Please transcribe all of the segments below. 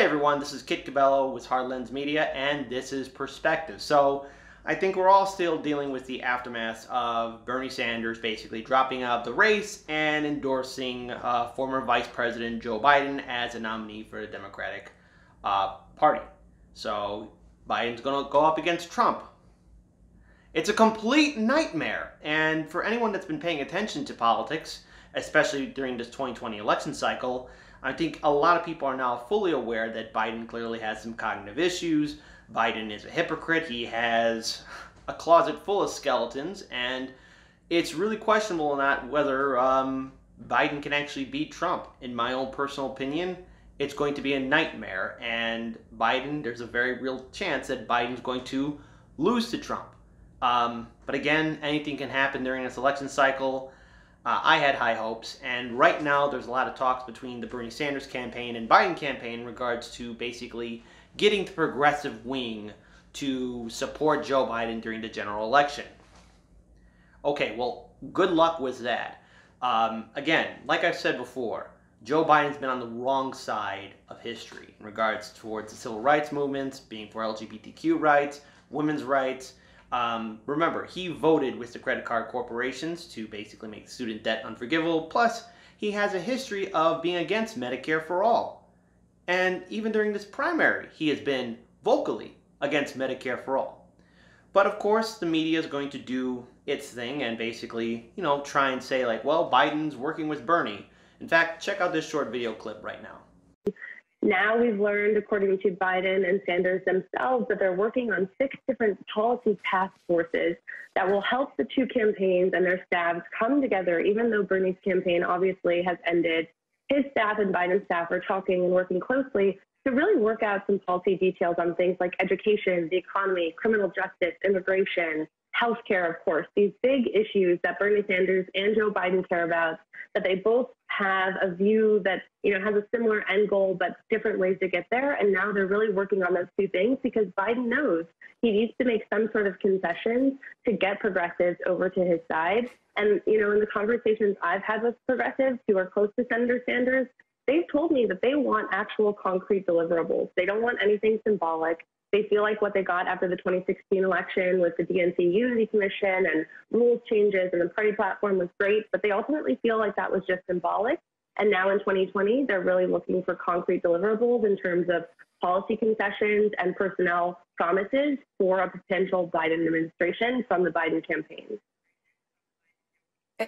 everyone, this is Kit Cabello with Hard Lens Media, and this is Perspective. So, I think we're all still dealing with the aftermath of Bernie Sanders basically dropping out of the race and endorsing former Vice President Joe Biden as a nominee for the Democratic Party. So, Biden's going to go up against Trump. It's a complete nightmare, and for anyone that's been paying attention to politics, especially during this 2020 election cycle, I think a lot of people are now fully aware that Biden clearly has some cognitive issues. Biden is a hypocrite. He has a closet full of skeletons, and it's really questionable not whether Biden can actually beat Trump. In my own personal opinion, it's going to be a nightmare, and there's a very real chance that Biden's going to lose to Trump. But again, anything can happen during this election cycle. I had high hopes, and right now there's a lot of talks between the Bernie Sanders campaign and Biden campaign in regards to basically getting the progressive wing to support Joe Biden during the general election. Okay, well, good luck with that. Again, like I've said before, Joe Biden's been on the wrong side of history in regards towards the civil rights movements, being for LGBTQ rights, women's rights. Remember, he voted with the credit card corporations to basically make student debt unforgivable. Plus, he has a history of being against Medicare for all. And even during this primary, he has been vocally against Medicare for all. But of course, the media is going to do its thing and basically, try and say like, well, Biden's working with Bernie. In fact, check out this short video clip right now. Now we've learned, according to Biden and Sanders themselves, that they're working on 6 different policy task forces that will help the two campaigns and their staffs come together, even though Bernie's campaign obviously has ended. His staff and Biden's staff are talking and working closely to really work out some policy details on things like education, the economy, criminal justice, immigration, healthcare, of course, these big issues that Bernie Sanders and Joe Biden care about, that they both have a view that, has a similar end goal, but different ways to get there. And now they're really working on those two things because Biden knows he needs to make some sort of concessions to get progressives over to his side. And, in the conversations I've had with progressives who are close to Senator Sanders, they've told me that they want actual concrete deliverables. They don't want anything symbolic. They feel like what they got after the 2016 election with the DNC Unity Commission and rules changes and the party platform was great, but they ultimately feel like that was just symbolic. And now in 2020, they're really looking for concrete deliverables in terms of policy concessions and personnel promises for a potential Biden administration from the Biden campaign.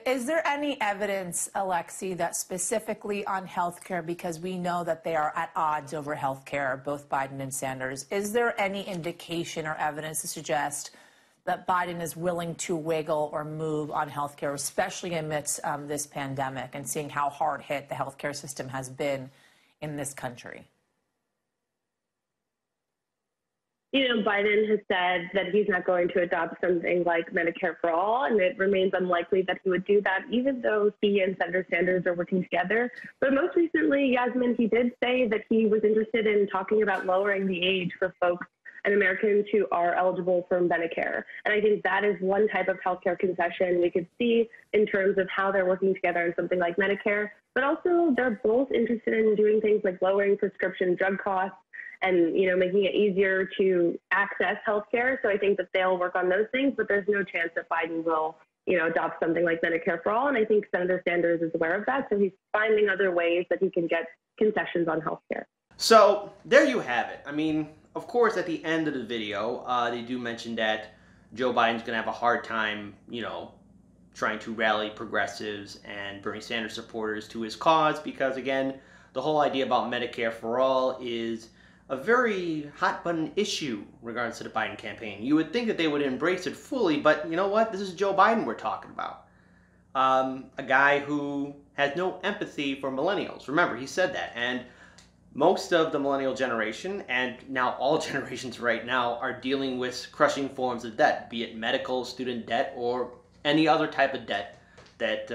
Is there any evidence, Alexi, that specifically on healthcare, because we know that they are at odds over healthcare, both Biden and Sanders, is there any indication or evidence to suggest that Biden is willing to wiggle or move on healthcare, especially amidst this pandemic and seeing how hard hit the healthcare system has been in this country? Biden has said that he's not going to adopt something like Medicare for all, and it remains unlikely that he would do that, even though he and Senator Sanders are working together. But most recently, Yasmin, he did say that he was interested in talking about lowering the age for folks and Americans who are eligible for Medicare. And I think that is one type of healthcare concession we could see in terms of how they're working together on something like Medicare. But also, they're both interested in doing things like lowering prescription drug costs and, making it easier to access healthcare. So I think that they'll work on those things, but there's no chance that Biden will, adopt something like Medicare for all. And I think Senator Sanders is aware of that. So he's finding other ways that he can get concessions on healthcare. So there you have it. I mean, of course, at the end of the video, they do mention that Joe Biden's going to have a hard time, trying to rally progressives and Bernie Sanders supporters to his cause because, again, the whole idea about Medicare for all is a very hot-button issue regards to the Biden campaign. You would think that they would embrace it fully, but you know what? This is Joe Biden we're talking about. A guy who has no empathy for millennials. Remember, he said that. And most of the millennial generation, and now all generations right now, are dealing with crushing forms of debt, be it medical, student debt, or any other type of debt that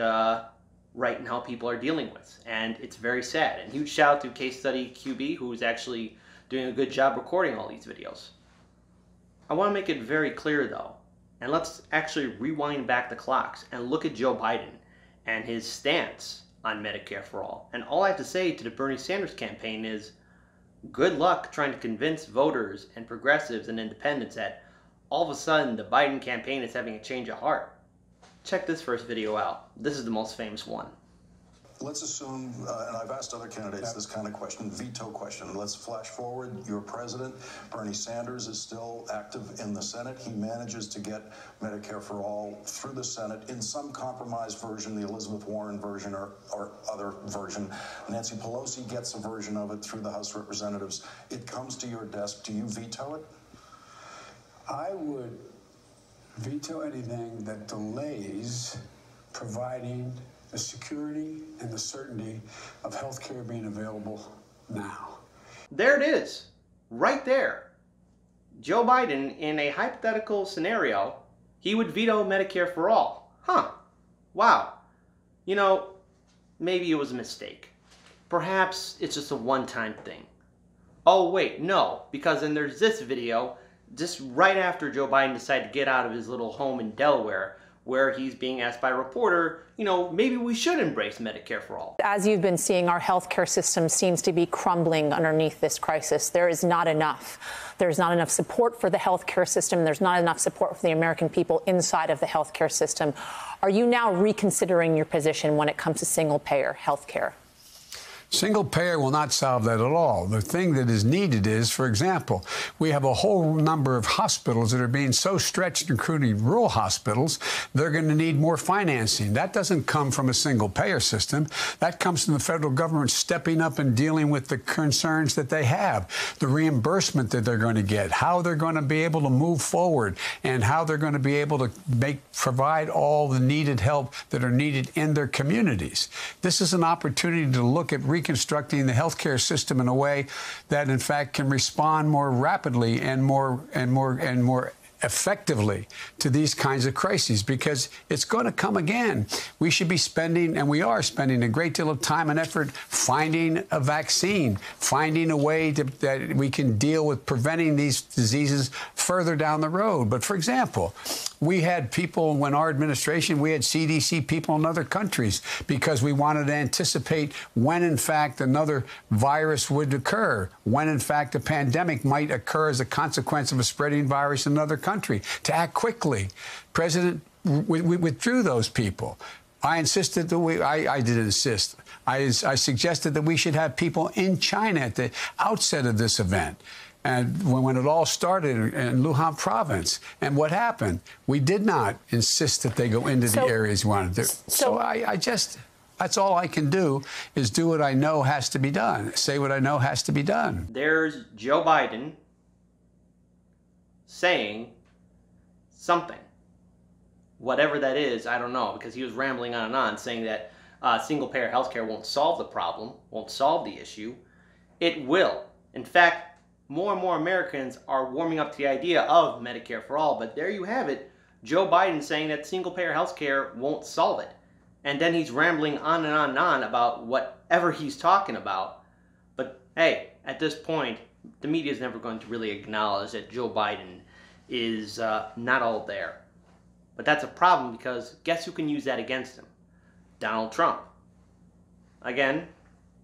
right now people are dealing with. And it's very sad. And huge shout out to Case Study QB, who's actually doing a good job recording all these videos. I want to make it very clear though, and let's actually rewind back the clocks and look at Joe Biden and his stance on Medicare for all. And all I have to say to the Bernie Sanders campaign is, Good luck trying to convince voters and progressives and independents that all of a sudden the Biden campaign is having a change of heart. Check this first video out. This is the most famous one. Let's assume, and I've asked other candidates this kind of question, veto question. Let's flash forward. Your president, Bernie Sanders, is still active in the Senate. He manages to get Medicare for All through the Senate in some compromise version, the Elizabeth Warren version or other version. Nancy Pelosi gets a version of it through the House of Representatives. It comes to your desk. Do you veto it? I would veto anything that delays providing the security and the certainty of health care being available now. There it is, right there. Joe Biden, in a hypothetical scenario, he would veto Medicare for all. Huh. Wow. You know, maybe it was a mistake. Perhaps it's just a one-time thing. Oh wait, no, because then there's this video, just right after Joe Biden decided to get out of his little home in Delaware, where he's being asked by a reporter, you know, maybe we should embrace Medicare for all. As you've been seeing, our healthcare system seems to be crumbling underneath this crisis. There is not enough. There's not enough support for the healthcare system. There's not enough support for the American people inside of the healthcare system. Are you now reconsidering your position when it comes to single-payer healthcare? Single payer will not solve that at all. The thing that is needed is, for example, we have a whole number of hospitals that are being so stretched, including rural hospitals, they're going to need more financing. That doesn't come from a single payer system. That comes from the federal government stepping up and dealing with the concerns that they have, the reimbursement that they're going to get, how they're going to be able to move forward, and how they're going to be able to provide all the needed help that are needed in their communities. This is an opportunity to look at reconstructing the healthcare system in a way that, in fact, can respond more rapidly and more effectively to these kinds of crises, because it's going to come again. We should be spending, and we are spending, a great deal of time and effort finding a vaccine, finding a way that we can deal with preventing these diseases further down the road. But, for example, we had people, when our administration, we had CDC people in other countries because we wanted to anticipate when, in fact, another virus would occur, when, in fact, a pandemic might occur as a consequence of a spreading virus in another country, to act quickly. President, we withdrew those people. I insisted that I didn't insist. I suggested that we should have people in China at the outset of this event. And when it all started in Wuhan province, and what happened? We did not insist that they go into the areas we wanted to. So I just, that's all I can do, is do what I know has to be done, say what I know has to be done. There's Joe Biden saying something. Whatever that is, I don't know, because he was rambling on and on, saying that single-payer healthcare won't solve the problem, won't solve the issue. It will. In fact, more and more Americans are warming up to the idea of Medicare for all, but there you have it. Joe Biden saying that single-payer healthcare won't solve it. And then he's rambling on and on and on about whatever he's talking about. But hey, at this point, the media is never going to really acknowledge that Joe Biden is not all there. But that's a problem, because guess who can use that against him? Donald Trump. Again,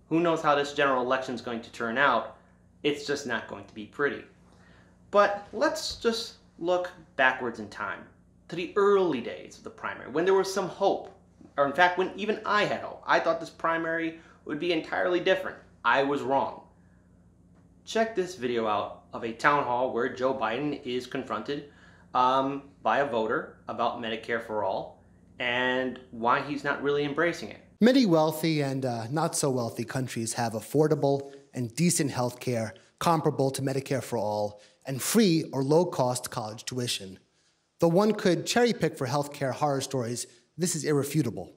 who knows how this general election is going to turn out? It's just not going to be pretty. But let's just look backwards in time to the early days of the primary, when there was some hope. Or in fact, when even I had hope. I thought this primary would be entirely different. I was wrong. Check this video out of a town hall where Joe Biden is confronted by a voter about Medicare for all and why he's not really embracing it. Many wealthy and not so wealthy countries have affordable and decent health care comparable to Medicare for all and free or low-cost college tuition. Though one could cherry-pick for health care horror stories, this is irrefutable.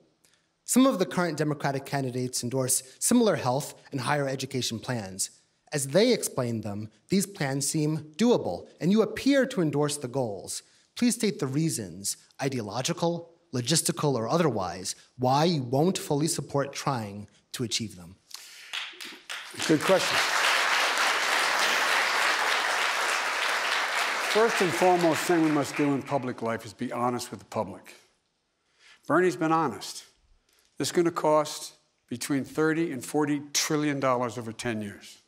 Some of the current Democratic candidates endorse similar health and higher education plans. As they explain them, these plans seem doable, and you appear to endorse the goals. Please state the reasons, ideological, logistical, or otherwise, why you won't fully support trying to achieve them. Good question. First and foremost thing we must do in public life is be honest with the public. Bernie's been honest. This is going to cost between $30 and $40 trillion over 10 years.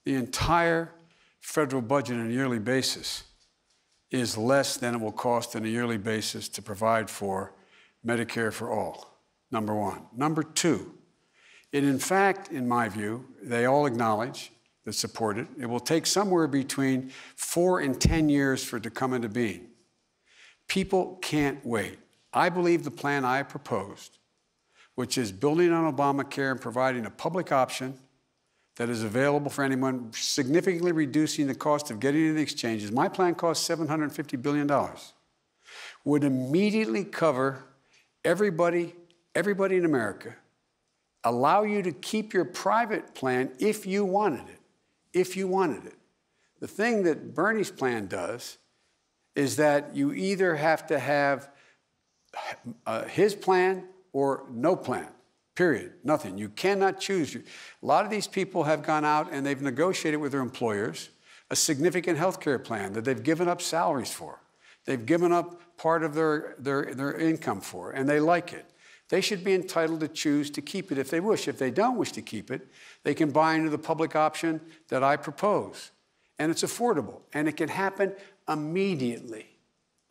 The entire federal budget on a yearly basis is less than it will cost on a yearly basis to provide for Medicare for all, number one. Number two, in fact, in my view, they all acknowledge that support it. It will take somewhere between 4 and 10 years for it to come into being. People can't wait. I believe the plan I proposed, which is building on Obamacare and providing a public option that is available for anyone, significantly reducing the cost of getting into the exchanges. My plan costs $750 billion, would immediately cover everybody in America, allow you to keep your private plan if you wanted it, if you wanted it. The thing that Bernie's plan does is that you either have to have his plan or no plan. Period. Nothing. You cannot choose. A lot of these people have gone out and they've negotiated with their employers a significant health care plan that they've given up salaries for. They've given up part of their income for, and they like it. They should be entitled to choose to keep it if they wish. If they don't wish to keep it, they can buy into the public option that I propose. And it's affordable, and it can happen immediately.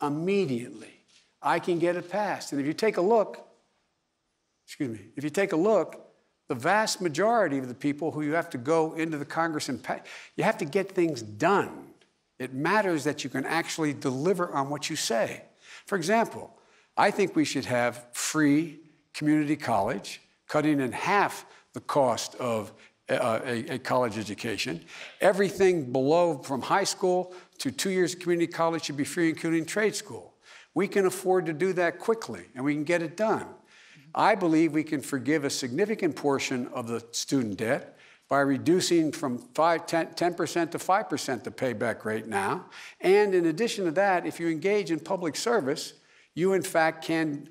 Immediately. I can get it passed. And if you take a look, the vast majority of the people who you have to go into the Congress and you have to get things done. It matters that you can actually deliver on what you say. For example, I think we should have free community college, cutting in half the cost of a college education. Everything below, from high school to 2 years of community college, should be free, including trade school. We can afford to do that quickly, and we can get it done. I believe we can forgive a significant portion of the student debt by reducing from 10% to 5% the payback rate now. And in addition to that, if you engage in public service, you in fact can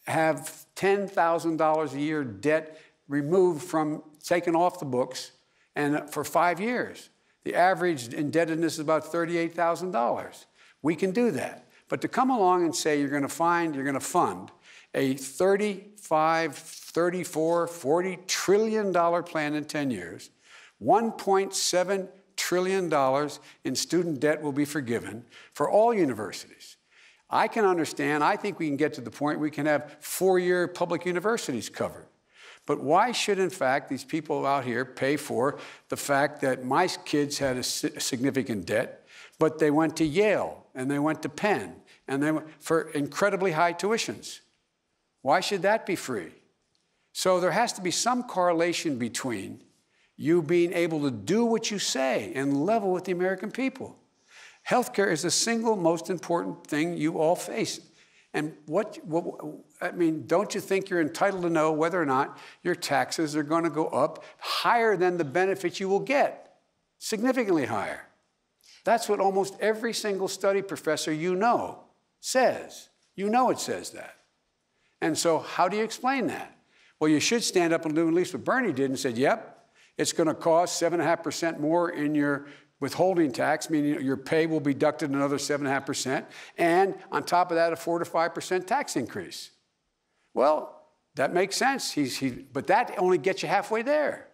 have $10,000 a year debt removed from, taken off the books, and for 5 years. The average indebtedness is about $38,000. We can do that. But to come along and say you're going to fund a $35, $34, $40 trillion plan in 10 years, $1.7 trillion in student debt will be forgiven for all universities. I can understand, I think we can get to the point we can have 4-year public universities covered. But why should, in fact, these people out here pay for the fact that my kids had a significant debt, but they went to Yale and they went to Penn and they went for incredibly high tuitions? Why should that be free? So there has to be some correlation between you being able to do what you say and level with the American people. Healthcare is the single most important thing you all face. And don't you think you're entitled to know whether or not your taxes are going to go up higher than the benefits you will get? Significantly higher. That's what almost every single study professor says. You know it says that. And so how do you explain that? Well, you should stand up and do at least what Bernie did and said, yep, it's going to cost 7.5% more in your withholding tax, meaning your pay will be deducted another 7.5%, and on top of that, a 4 to 5% tax increase. Well, that makes sense, but that only gets you halfway there.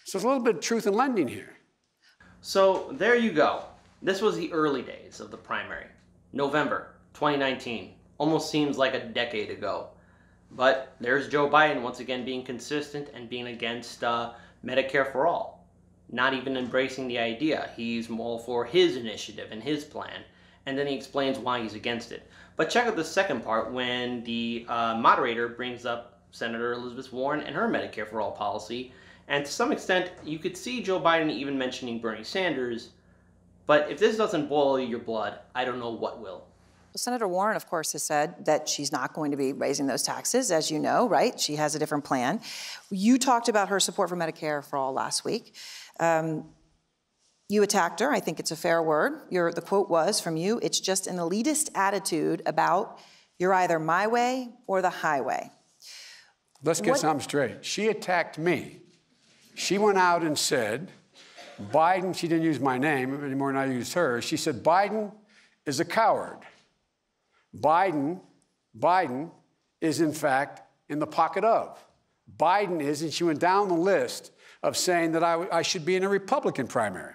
So there's a little bit of truth in lending here. So there you go. This was the early days of the primary. November 2019. Almost seems like a decade ago. But there's Joe Biden once again being consistent and being against Medicare for all. Not even embracing the idea. He's all for his initiative and his plan. And then he explains why he's against it. But check out the second part when the moderator brings up Senator Elizabeth Warren and her Medicare for all policy. And to some extent, you could see Joe Biden even mentioning Bernie Sanders. But if this doesn't boil your blood, I don't know what will. Senator Warren, of course, has said that she's not going to be raising those taxes, as you know, right? She has a different plan. You talked about her support for Medicare for all last week. You attacked her. I think it's a fair word. The quote was from you, "It's just an elitist attitude about you're either my way or the highway." Let's get something straight. She attacked me. She went out and said, Biden, she didn't use my name any more than I used hers. She said, Biden is a coward. Biden is, in fact, in the pocket of. Biden is, and she went down the list of saying that I should be in a Republican primary.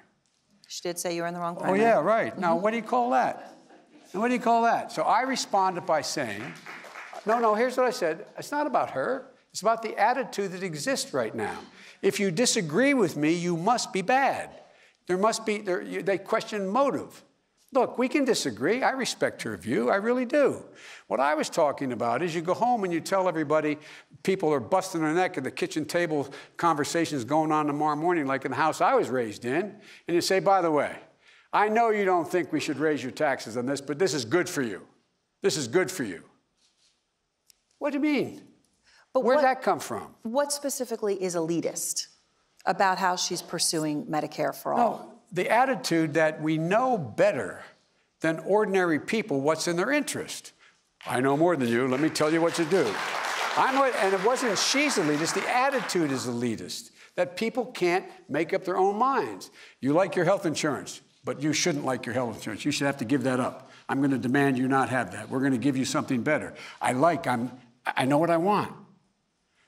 She did say you were in the wrong primary. Oh, yeah, right. Now, what do you call that? And what do you call that? So I responded by saying, no, here's what I said. It's not about her. It's about the attitude that exists right now. If you disagree with me, you must be bad. They question motive. Look, we can disagree. I respect her view. I really do. What I was talking about is you go home and you tell everybody people are busting their neck at the kitchen table conversations going on tomorrow morning, like in the house I was raised in. And you say, by the way, I know you don't think we should raise your taxes on this, but this is good for you. This is good for you. What do you mean? But where'd that come from? What specifically is elitist about how she's pursuing Medicare for all? No, the attitude that we know better than ordinary people what's in their interest. I know more than you. Let me tell you what to do. And it wasn't she's elitist. The attitude is elitist, that people can't make up their own minds. You like your health insurance, but you shouldn't like your health insurance. You should have to give that up. I'm going to demand you not have that. We're going to give you something better. I know what I want.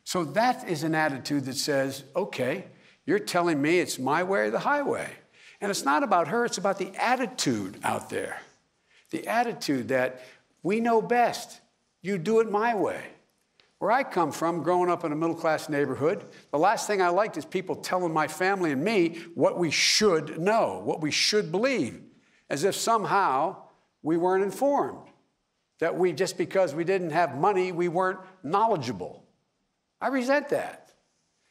So that is an attitude that says, okay, you're telling me it's my way or the highway. And it's not about her, it's about the attitude out there. The attitude that we know best. You do it my way. Where I come from, growing up in a middle-class neighborhood, the last thing I liked is people telling my family and me what we should know, what we should believe, as if somehow we weren't informed, that just because we didn't have money, we weren't knowledgeable. I resent that.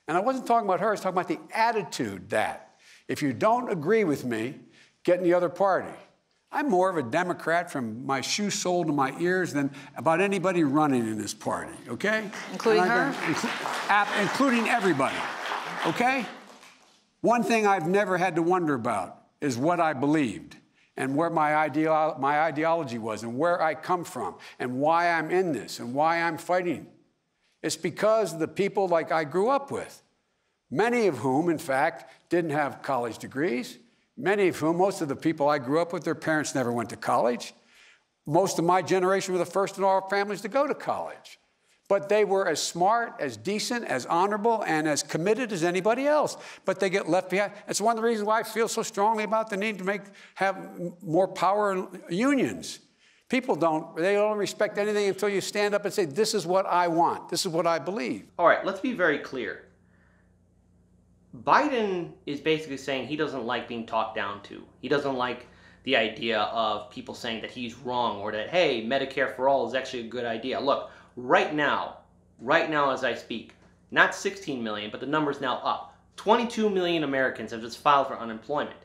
And I wasn't talking about her, I was talking about the attitude that if you don't agree with me, get in the other party. I'm more of a Democrat from my shoe sole to my ears than about anybody running in this party, okay? Including her? Including everybody, okay? One thing I've never had to wonder about is what I believed and where my ideology was and where I come from and why I'm in this and why I'm fighting. It's because of the people like I grew up with, many of whom, in fact, didn't have college degrees, most of the people I grew up with, their parents never went to college. Most of my generation were the first in our families to go to college. But they were as smart, as decent, as honorable, and as committed as anybody else. But they get left behind. It's one of the reasons why I feel so strongly about the need to have more power in unions. People don't respect anything until you stand up and say, this is what I want. This is what I believe. All right, let's be very clear. Biden is basically saying he doesn't like being talked down to. He doesn't like the idea of people saying that he's wrong or that, hey, Medicare for all is actually a good idea. Look, right now as I speak, not 16 million, but the number's now up. 22 million Americans have just filed for unemployment.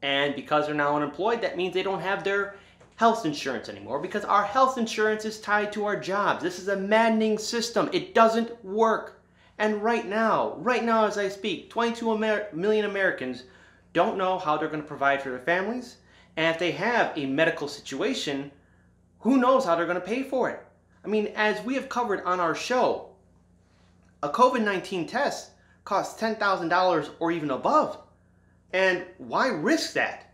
And because they're now unemployed, that means they don't have their health insurance anymore because our health insurance is tied to our jobs. This is a maddening system. It doesn't work. And right now as I speak, 22 million Americans don't know how they're going to provide for their families. And if they have a medical situation, who knows how they're going to pay for it? I mean, as we have covered on our show, a COVID-19 test costs $10,000 or even above. And why risk that?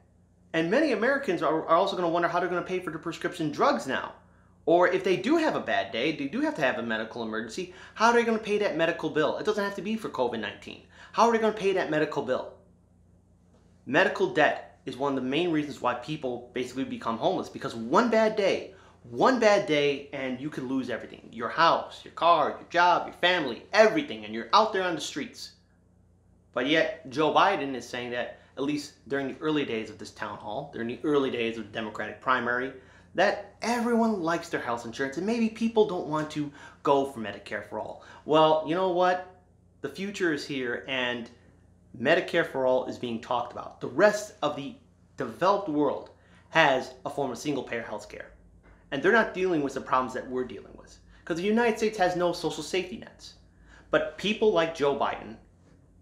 And many Americans are also going to wonder how they're going to pay for their prescription drugs now. Or if they do have a bad day, they do have to have a medical emergency, how are they going to pay that medical bill? It doesn't have to be for COVID-19. How are they going to pay that medical bill? Medical debt is one of the main reasons why people basically become homeless, because one bad day and you can lose everything. Your house, your car, your job, your family, everything, and you're out there on the streets. But yet Joe Biden is saying that at least during the early days of this town hall, during the early days of the Democratic primary, that everyone likes their health insurance and maybe people don't want to go for Medicare for all. Well, you know what? The future is here and Medicare for all is being talked about. The rest of the developed world has a form of single-payer health care. And they're not dealing with the problems that we're dealing with. Because the United States has no social safety nets. But people like Joe Biden,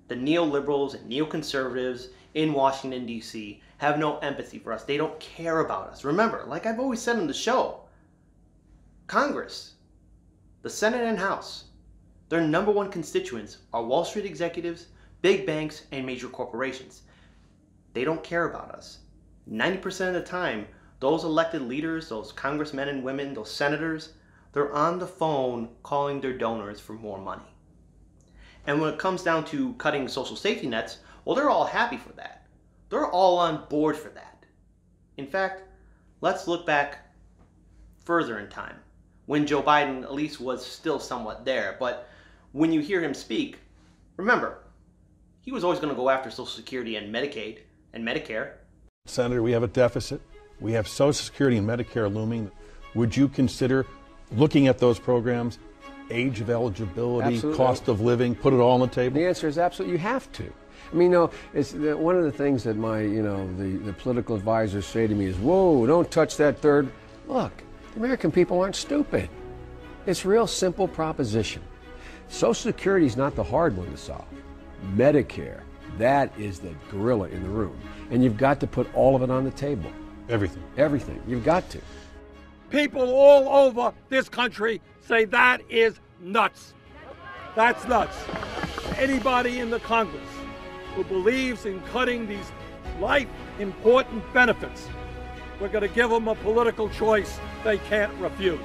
the neoliberals and neoconservatives in Washington, D.C., have no empathy for us. They don't care about us. Remember, like I've always said on the show, Congress, the Senate and House, their number one constituents are Wall Street executives, big banks, and major corporations. They don't care about us. 90% of the time, those elected leaders, those congressmen and women, those senators, they're on the phone calling their donors for more money. And when it comes down to cutting social safety nets, well, they're all happy for that. They're all on board for that. In fact, let's look back further in time, when Joe Biden at least was still somewhat there. But when you hear him speak, remember, he was always going to go after Social Security and Medicaid and Medicare. Senator, we have a deficit. We have Social Security and Medicare looming. Would you consider looking at those programs, age of eligibility, Absolutely. cost of living, put it all on the table? The answer is absolutely, you have to. I mean, it's one of the things that my, the political advisors say to me is, whoa, don't touch that third. Look, the American people aren't stupid. It's a real simple proposition. Social Security is not the hard one to solve. Medicare, that is the gorilla in the room. And you've got to put all of it on the table. Everything. Everything. You've got to. People all over this country say that is nuts. That's nuts. Anybody in the Congress who believes in cutting these life-important benefits, we're going to give them a political choice they can't refuse.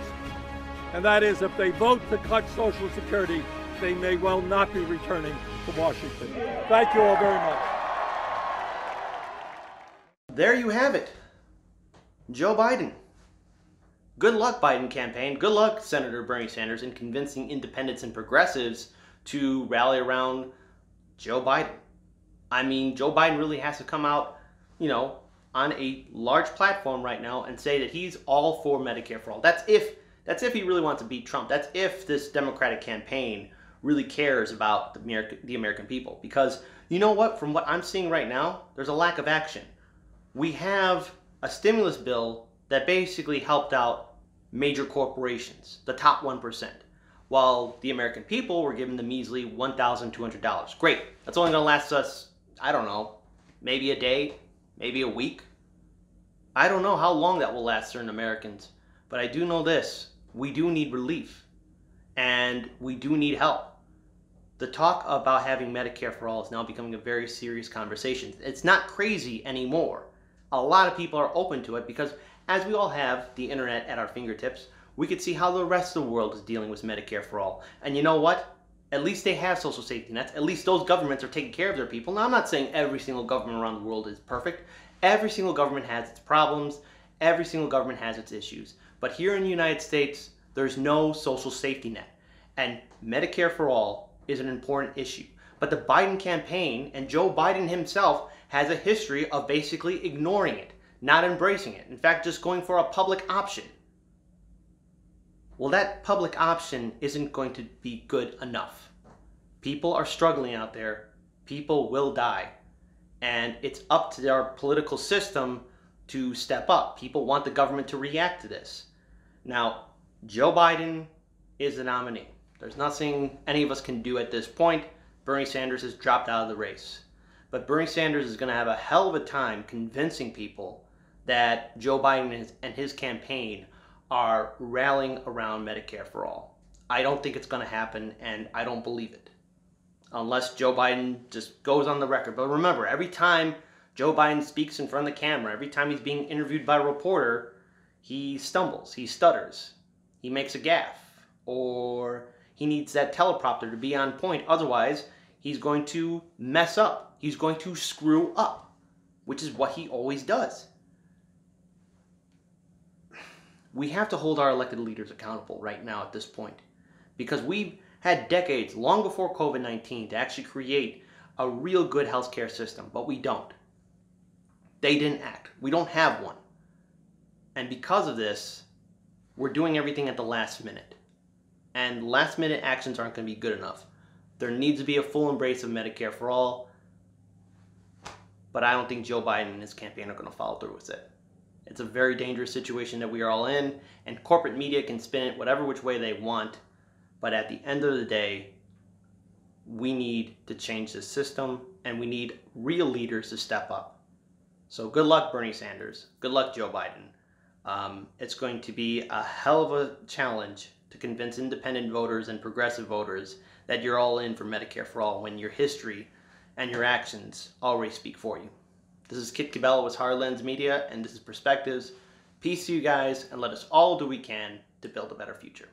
And that is, if they vote to cut Social Security, they may well not be returning to Washington. Thank you all very much. There you have it. Joe Biden. Good luck, Biden campaign. Good luck, Senator Bernie Sanders, in convincing independents and progressives to rally around Joe Biden. I mean, Joe Biden really has to come out, on a large platform right now and say that he's all for Medicare for all. That's if he really wants to beat Trump. That's if this Democratic campaign really cares about the American people. Because you know what? From what I'm seeing right now, there's a lack of action. We have a stimulus bill that basically helped out major corporations, the top 1%, while the American people were given the measly $1,200. Great. That's only going to last us, I don't know, maybe a day, maybe a week. I don't know how long that will last certain Americans, but I do know this. We do need relief, and we do need help. The talk about having Medicare for all is now becoming a very serious conversation. It's not crazy anymore. A lot of people are open to it because as we all have the internet at our fingertips, we could see how the rest of the world is dealing with Medicare for all. And you know what? At least they have social safety nets. At least those governments are taking care of their people. Now, I'm not saying every single government around the world is perfect. Every single government has its problems. Every single government has its issues. But here in the United States, there's no social safety net. And Medicare for all is an important issue. But the Biden campaign and Joe Biden himself has a history of basically ignoring it, not embracing it. In fact, just going for a public option. Well, that public option isn't going to be good enough. People are struggling out there. People will die. And it's up to our political system to step up. People want the government to react to this. Now, Joe Biden is the nominee. There's nothing any of us can do at this point. Bernie Sanders has dropped out of the race. But Bernie Sanders is going to have a hell of a time convincing people that Joe Biden and his campaign are rallying around Medicare for all. I don't think it's going to happen, and I don't believe it. Unless Joe Biden just goes on the record. But remember, every time Joe Biden speaks in front of the camera, every time he's being interviewed by a reporter, he stumbles, he stutters, he makes a gaffe, or he needs that teleprompter to be on point. Otherwise, he's going to mess up. He's going to screw up, which is what he always does. We have to hold our elected leaders accountable right now at this point, because we've had decades, long before COVID-19, to actually create a real good healthcare system, but we don't. They didn't act. We don't have one. And because of this, we're doing everything at the last minute. And last minute actions aren't going to be good enough. There needs to be a full embrace of Medicare for all, but I don't think Joe Biden and his campaign are going to follow through with it. It's a very dangerous situation that we are all in, and corporate media can spin it whatever which way they want, but at the end of the day, we need to change this system, and we need real leaders to step up. So good luck, Bernie Sanders. Good luck, Joe Biden. It's going to be a hell of a challenge to convince independent voters and progressive voters that you're all in for Medicare for all when your history and your actions already speak for you. This is Kit Cabela with Hard Lens Media, and this is Perspectives. Peace to you guys, and let us all do what we can to build a better future.